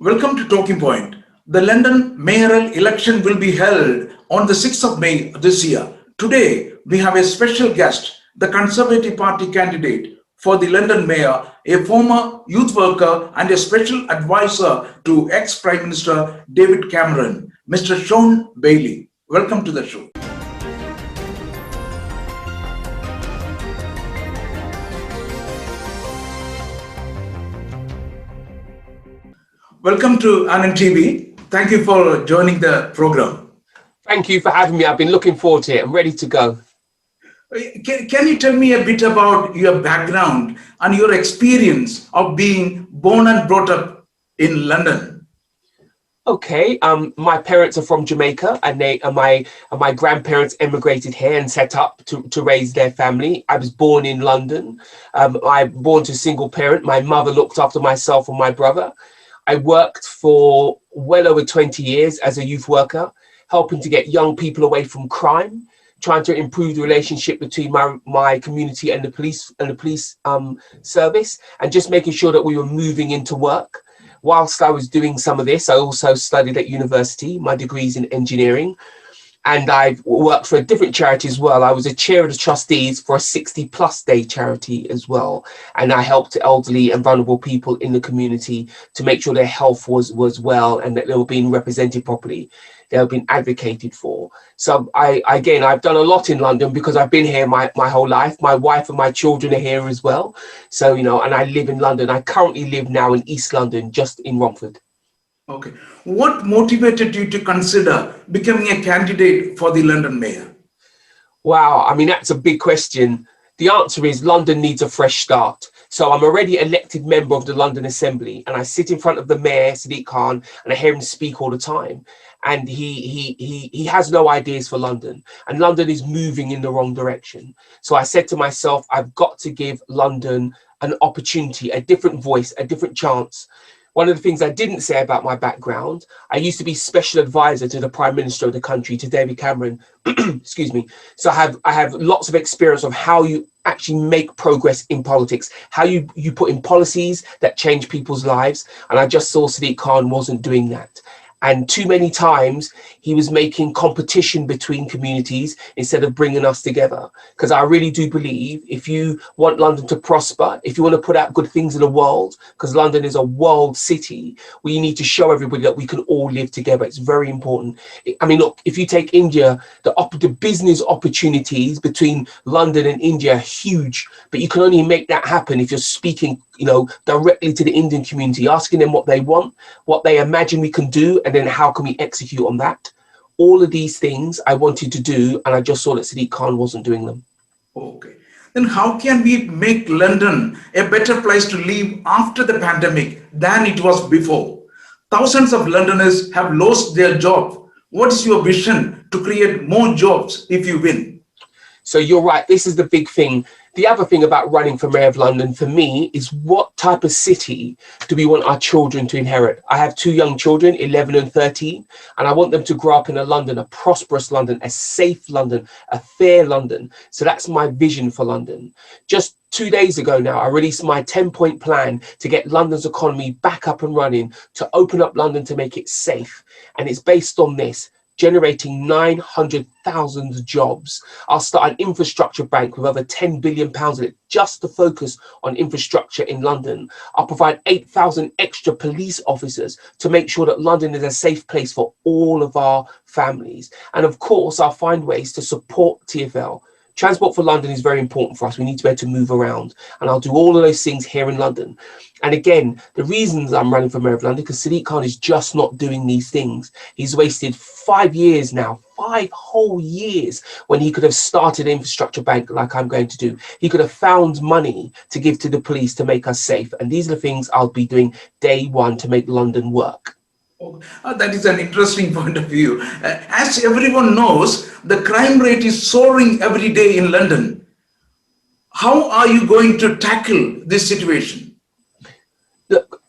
Welcome to Talking Point. The London mayoral election will be held on the 6th of May this year. Today, we have a special guest, the Conservative Party candidate for the London mayor, a former youth worker and a special advisor to ex-Prime Minister David Cameron, Mr. Shaun Baily. Welcome to the show. Welcome to Anand TV. Thank you for joining the program. Thank you for having me. I've been looking forward to it. I'm ready to go. Can you tell me a bit about your background and your experience of being born and brought up in London? Okay. My parents are from Jamaica, and my grandparents emigrated here and set up to raise their family. I was born in London. I was born to a single parent. My mother looked after myself and my brother. I worked for well over 20 years as a youth worker, helping to get young people away from crime, trying to improve the relationship between my community and the police service, and just making sure that we were moving into work. Whilst I was doing some of this, I also studied at university, my degrees in engineering, and I've worked for a different charity as well. I was a chair of the trustees for a 60+ day charity as well. And I helped elderly and vulnerable people in the community to make sure their health was well and that they were being represented properly. They were being advocated for. So I've done a lot in London because I've been here my whole life. My wife and my children are here as well. So, and I live in London. I currently live now in East London, just in Romford. Okay. What motivated you to consider becoming a candidate for the London mayor? Wow. I mean, that's a big question. The answer is London needs a fresh start. So I'm already elected member of the London Assembly, and I sit in front of the mayor, Sadiq Khan, and I hear him speak all the time. And he has no ideas for London, and London is moving in the wrong direction. So I said to myself, I've got to give London an opportunity, a different voice, a different chance. One of the things I didn't say about my background, I used to be special advisor to the Prime Minister of the country, to David Cameron, excuse me. So I have lots of experience of how you actually make progress in politics, how you put in policies that change people's lives. And I just saw Sadiq Khan wasn't doing that. And too many times he was making competition between communities instead of bringing us together. Because I really do believe if you want London to prosper, if you want to put out good things in the world, because London is a world city, we need to show everybody that we can all live together. It's very important. I mean, look, if you take India, the business opportunities between London and India are huge, but you can only make that happen if you're speaking, directly to the Indian community, asking them what they want, what they imagine we can do, and then how can we execute on that. All of these things I wanted to do, and I just saw that Sadiq Khan wasn't doing them. Okay. Then how can we make London a better place to live after the pandemic than it was before? Thousands of Londoners have lost their job. What is your vision to create more jobs if you win? So you're right. This is the big thing. The other thing about running for Mayor of London for me is what type of city do we want our children to inherit? I have 2 young children, 11 and 13, and I want them to grow up in a London, a prosperous London, a safe London, a fair London. So that's my vision for London. Just 2 days ago now, I released my 10-point plan to get London's economy back up and running, to open up London, to make it safe. And it's based on this: generating 900,000 jobs. I'll start an infrastructure bank with over £10 billion in it just to focus on infrastructure in London. I'll provide 8,000 extra police officers to make sure that London is a safe place for all of our families. And of course, I'll find ways to support TfL. Transport for London is very important for us. We need to be able to move around, and I'll do all of those things here in London. And again, the reasons I'm running for Mayor of London, because Sadiq Khan is just not doing these things. He's wasted 5 years now, 5 whole years, when he could have started an infrastructure bank like I'm going to do. He could have found money to give to the police to make us safe. And these are the things I'll be doing day one to make London work. That is an interesting point of view. As everyone knows, the crime rate is soaring every day in London. How are you going to tackle this situation? Look,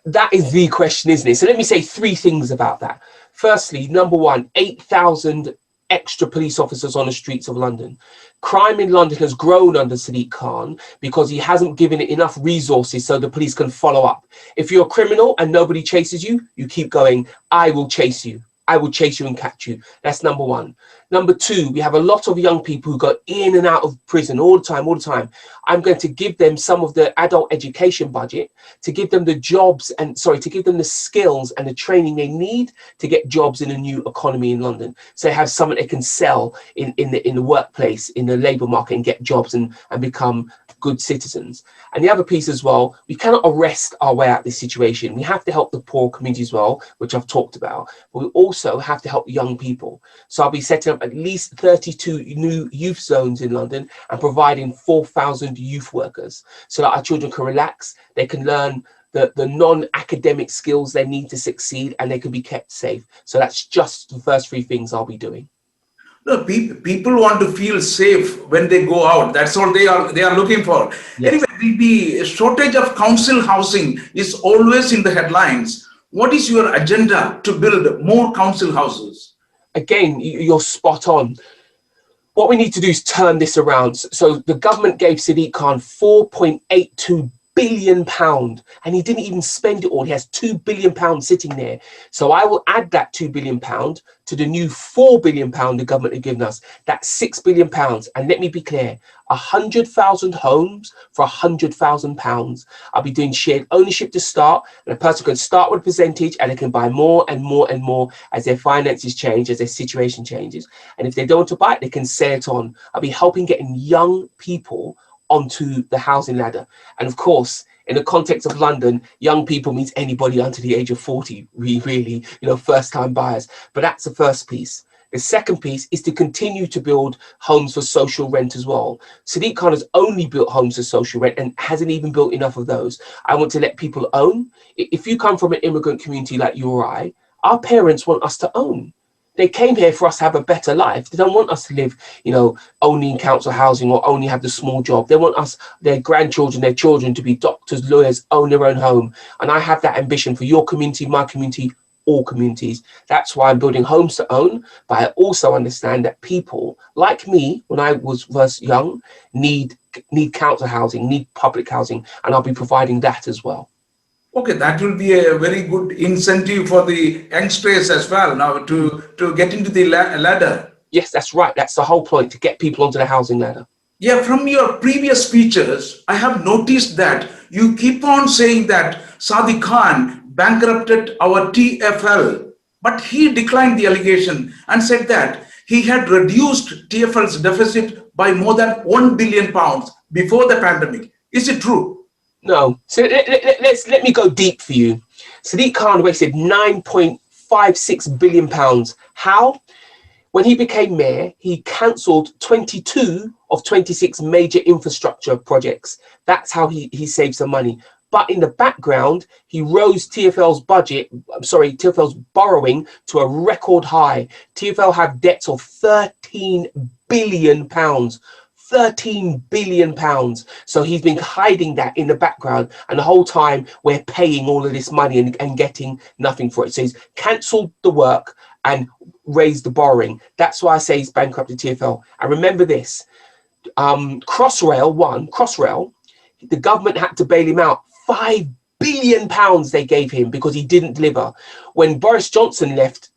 that is the question, isn't it? So let me say 3 things about that. Firstly, number one, 8,000 extra police officers on the streets of London. Crime in London has grown under Sadiq Khan because he hasn't given it enough resources so the police can follow up. If you're a criminal and nobody chases you, you keep going, I will chase you. I will chase you and catch you. That's number one. Number two, we have a lot of young people who go in and out of prison all the time. I'm going to give them some of the adult education budget to give them the jobs to give them the skills and the training they need to get jobs in a new economy in London. So they have something they can sell in the workplace, in the labour market, and get jobs and become good citizens. And the other piece as well, we cannot arrest our way out of this situation. We have to help the poor community as well, which I've talked about, but we also have to help young people. So I'll be setting up at least 32 new youth zones in London and providing 4,000 youth workers so that our children can relax, they can learn the non-academic skills they need to succeed, and they can be kept safe. So that's just the first three things I'll be doing. No, people want to feel safe when they go out. That's all they are looking for. Yes. Anyway, the shortage of council housing is always in the headlines. What is your agenda to build more council houses? Again, you're spot on. What we need to do is turn this around. So the government gave Sadiq Khan £4.82 billion, and he didn't even spend it all. He has £2 billion sitting there. So I will add that £2 billion to the new £4 billion the government have given us. That's £6 billion. And let me be clear, 100,000 homes for £100,000. I'll be doing shared ownership to start, and a person can start with a percentage and they can buy more and more and more as their finances change, as their situation changes. And if they don't want to buy it, they can sell it on. I'll be helping getting young people onto the housing ladder. And of course, in the context of London, young people means anybody under the age of 40, really, first time buyers. But that's the first piece. The second piece is to continue to build homes for social rent as well. Sadiq Khan has only built homes for social rent and hasn't even built enough of those. I want to let people own. If you come from an immigrant community like you or I, our parents want us to own. They came here for us to have a better life. They don't want us to live, only in council housing or only have the small job. They want us, their grandchildren, their children to be doctors, lawyers, own their own home. And I have that ambition for your community, my community, all communities. That's why I'm building homes to own. But I also understand that people like me, when I was first young, need council housing, need public housing, and I'll be providing that as well. Okay, that will be a very good incentive for the youngsters as well now to get into the ladder. Yes, that's right. That's the whole point, to get people onto the housing ladder. Yeah, from your previous speeches, I have noticed that you keep on saying that Sadiq Khan bankrupted our TFL, but he declined the allegation and said that he had reduced TFL's deficit by more than £1 billion before the pandemic. Is it true? No. So let me go deep for you. Sadiq Khan wasted £9.56 billion. How? When he became mayor, he cancelled 22 of 26 major infrastructure projects. That's how he saved some money. But in the background, he rose TFL's borrowing to a record high. TFL have debts of £13 billion. £13 billion. So he's been hiding that in the background, and the whole time we're paying all of this money and getting nothing for it. So he's cancelled the work and raised the borrowing. That's why I say he's bankrupted TFL. And remember this, Crossrail, the government had to bail him out. £5 billion they gave him because he didn't deliver. When Boris Johnson left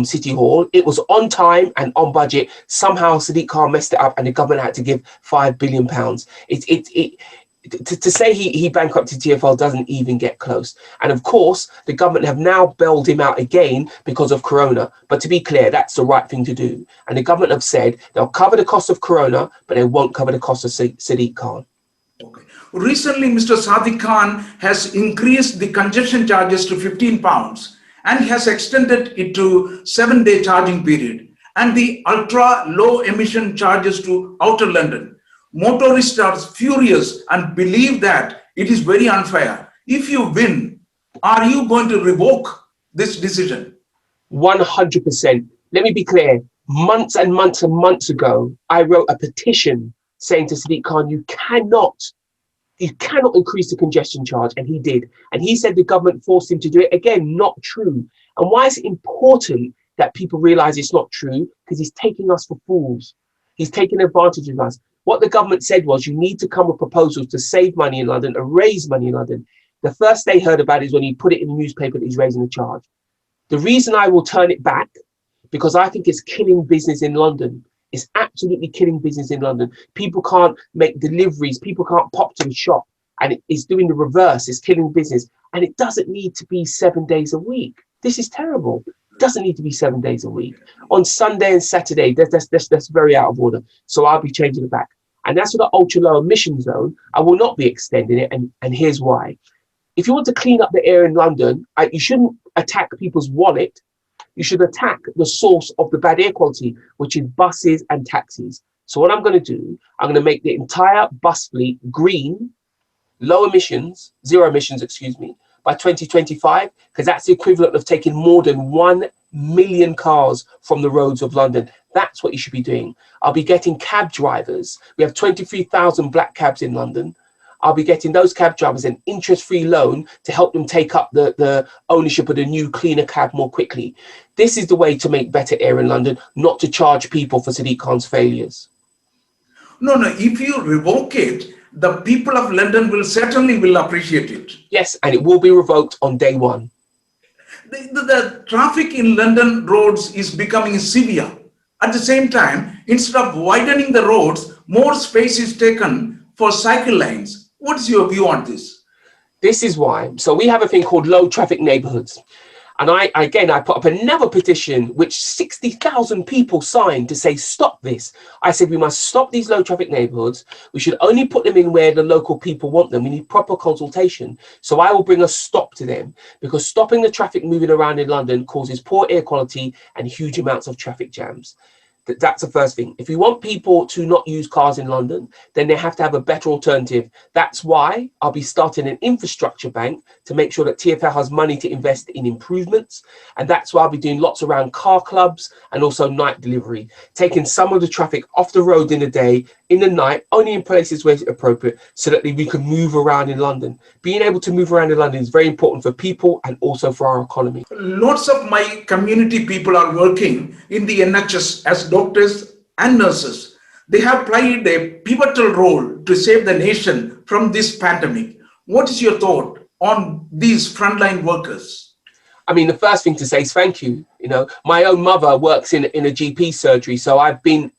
City Hall, it was on time and on budget. Somehow Sadiq Khan messed it up and the government had to give £5 billion. To say he bankrupted TFL doesn't even get close. And of course, the government have now bailed him out again because of Corona. But to be clear, that's the right thing to do. And the government have said they'll cover the cost of Corona, but they won't cover the cost of Sadiq Khan. Okay. Recently, Mr. Sadiq Khan has increased the congestion charges to £15 and has extended it to 7-day charging period and the ultra low emission charges to outer London. Motorists are furious and believe that it is very unfair. If you win, are you going to revoke this decision? 100%. Let me be clear. Months and months and months ago, I wrote a petition saying to Sadiq Khan, you cannot increase the congestion charge, and he did. And he said the government forced him to do it. Again, not true. And why is it important that people realize it's not true, because he's taking us for fools. He's taking advantage of us. What the government said was, you need to come with proposals to save money in London and raise money in London. The first they heard about it is when he put it in the newspaper that he's raising the charge. The reason I will turn it back, because I think it's killing business in London. It's absolutely killing business in London. People can't make deliveries. People can't pop to the shop. And it's doing the reverse. It's killing business. And it doesn't need to be 7 days a week. This is terrible. It doesn't need to be 7 days a week. On Sunday and Saturday, that's very out of order. So I'll be changing it back. And that's for the ultra low emission zone. I will not be extending it. And here's why. If you want to clean up the air in London, you shouldn't attack people's wallet. You should attack the source of the bad air quality, which is buses and taxis. So what I'm going to do, I'm going to make the entire bus fleet green, low emissions, zero emissions, excuse me, by 2025, because that's the equivalent of taking more than 1 million cars from the roads of London. That's what you should be doing. I'll be getting cab drivers. We have 23,000 black cabs in London. I'll be getting those cab drivers an interest-free loan to help them take up the ownership of the new cleaner cab more quickly. This is the way to make better air in London, not to charge people for Sadiq Khan's failures. No, if you revoke it, the people of London will appreciate it. Yes, and it will be revoked on day one. The traffic in London roads is becoming severe. At the same time, instead of widening the roads, more space is taken for cycle lanes. What's your view on this? This is why. So we have a thing called low traffic neighborhoods. And I put up another petition, which 60,000 people signed to say, stop this. I said, we must stop these low traffic neighborhoods. We should only put them in where the local people want them. We need proper consultation. So I will bring a stop to them, because stopping the traffic moving around in London causes poor air quality and huge amounts of traffic jams. That's the first thing. If we want people to not use cars in London, then they have to have a better alternative. That's why I'll be starting an infrastructure bank to make sure that TfL has money to invest in improvements. And that's why I'll be doing lots around car clubs and also night delivery, taking some of the traffic off the road in the day, in the night, only in places where it's appropriate, so that we can move around in London. Being able to move around in London is very important for people and also for our economy. Lots of my community people are working in the NHS as doctors and nurses. They have played a pivotal role to save the nation from this pandemic. What is your thought on these frontline workers? I mean, the first thing to say is thank you. You know, my own mother works in a GP surgery, so I've been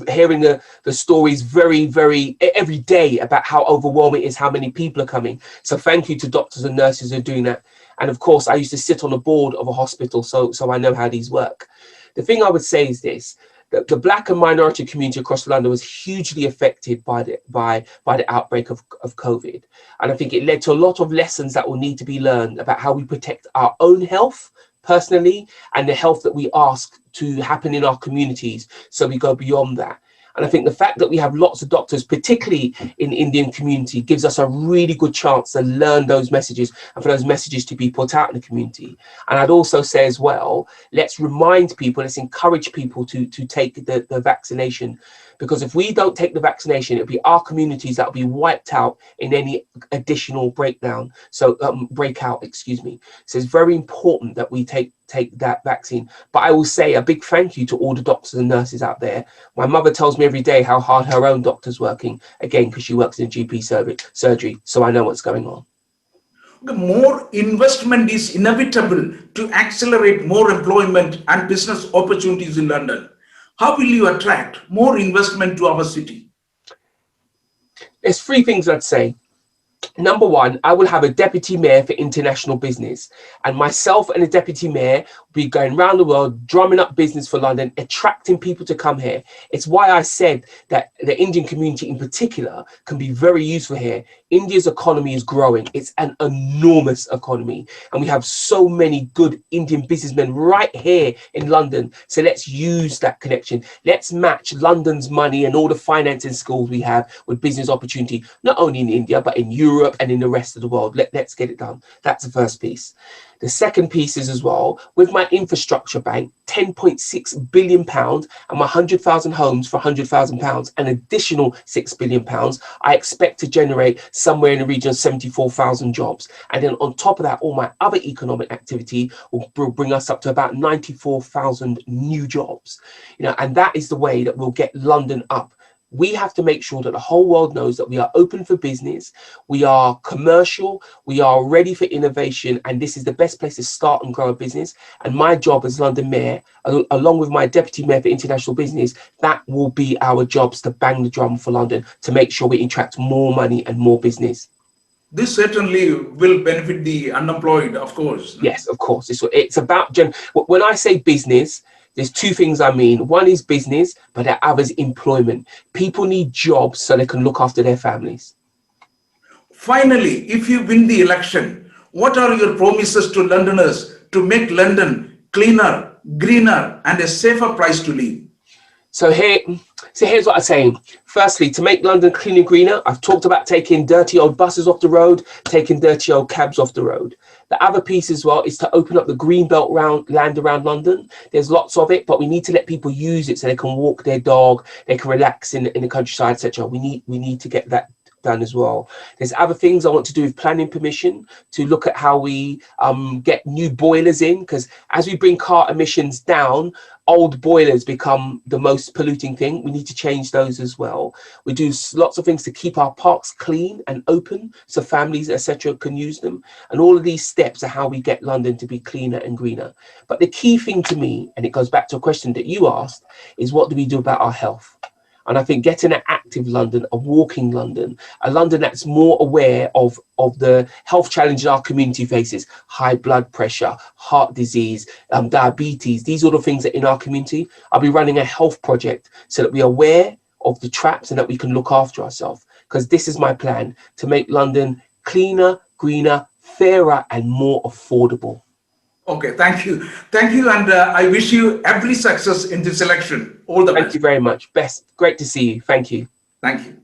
hearing the stories very every day about how overwhelming it is, how many people are coming. So thank you to doctors and nurses who are doing that. And of course, I used to sit on the board of a hospital, so I know how these work. The thing I would say is this: that the black and minority community across London was hugely affected by the outbreak of COVID. And I think it led to a lot of lessons that will need to be learned about how we protect our own health personally and the health that we ask to happen in our communities, so we go beyond that. And I think the fact that we have lots of doctors, particularly in the Indian community, gives us a really good chance to learn those messages and for those messages to be put out in the community. And I'd also say as well, let's remind people, let's encourage people to take the vaccination. Because if we don't take the vaccination, it'll be our communities that will be wiped out in any additional breakout, excuse me. So it's very important that we take that vaccine. But I will say a big thank you to all the doctors and nurses out there. My mother tells me every day how hard her own doctor's working, again, because she works in GP surgery. So I know what's going on. More investment is inevitable to accelerate more employment and business opportunities in London. How will you attract more investment to our city? There's three things I'd say. Number one, I will have a deputy mayor for international business, and myself and the deputy mayor will be going around the world, drumming up business for London, attracting people to come here. It's why I said that the Indian community in particular can be very useful here. India's economy is growing. It's an enormous economy, and we have so many good Indian businessmen right here in London. So let's use that connection. Let's match London's money and all the financing skills we have with business opportunity, not only in India, but in Europe and in the rest of the world. Let's get it done. That's the first piece. The second piece is as well, with my infrastructure bank, £10.6 billion and my 100,000 homes for £100,000, an additional £6 billion, I expect to generate somewhere in the region of 74,000 jobs. And then on top of that, all my other economic activity will bring us up to about 94,000 new jobs. You know, and that is the way that we'll get London up. We have to make sure that the whole world knows that we are open for business, we are commercial, we are ready for innovation, and this is the best place to start and grow a business. And my job as London Mayor, along with my Deputy Mayor for International Business, that will be our jobs, to bang the drum for London, to make sure we attract more money and more business. This certainly will benefit the unemployed, of course. Yes, of course. It's about, when I say business, there's two things I mean. One is business, but the other is employment. People need jobs so they can look after their families. Finally, if you win the election, what are your promises to Londoners to make London cleaner, greener, and a safer place to live? So here's what I'm saying. Firstly, to make London clean and greener, I've talked about taking dirty old buses off the road, taking dirty old cabs off the road. The other piece as well is to open up the green belt land around London. There's lots of it, but we need to let people use it so they can walk their dog, they can relax in the countryside, etc. We need to get that done as well. There's other things I want to do with planning permission, to look at how we get new boilers in, because as we bring car emissions down, old boilers become the most polluting thing. We need to change those as well. We do lots of things to keep our parks clean and open so families, etc., can use them. And all of these steps are how we get London to be cleaner and greener. But the key thing to me, and it goes back to a question that you asked, is what do we do about our health? And I think getting an active London, a walking London, a London that's more aware of the health challenges our community faces, high blood pressure, heart disease, diabetes, these are the things that in our community. I'll be running a health project so that we are aware of the traps and that we can look after ourselves. Because this is my plan, to make London cleaner, greener, fairer, and more affordable. Okay, thank you. Thank you, and I wish you every success in this election. All the best. Thank you very much. Best. Great to see you. Thank you. Thank you.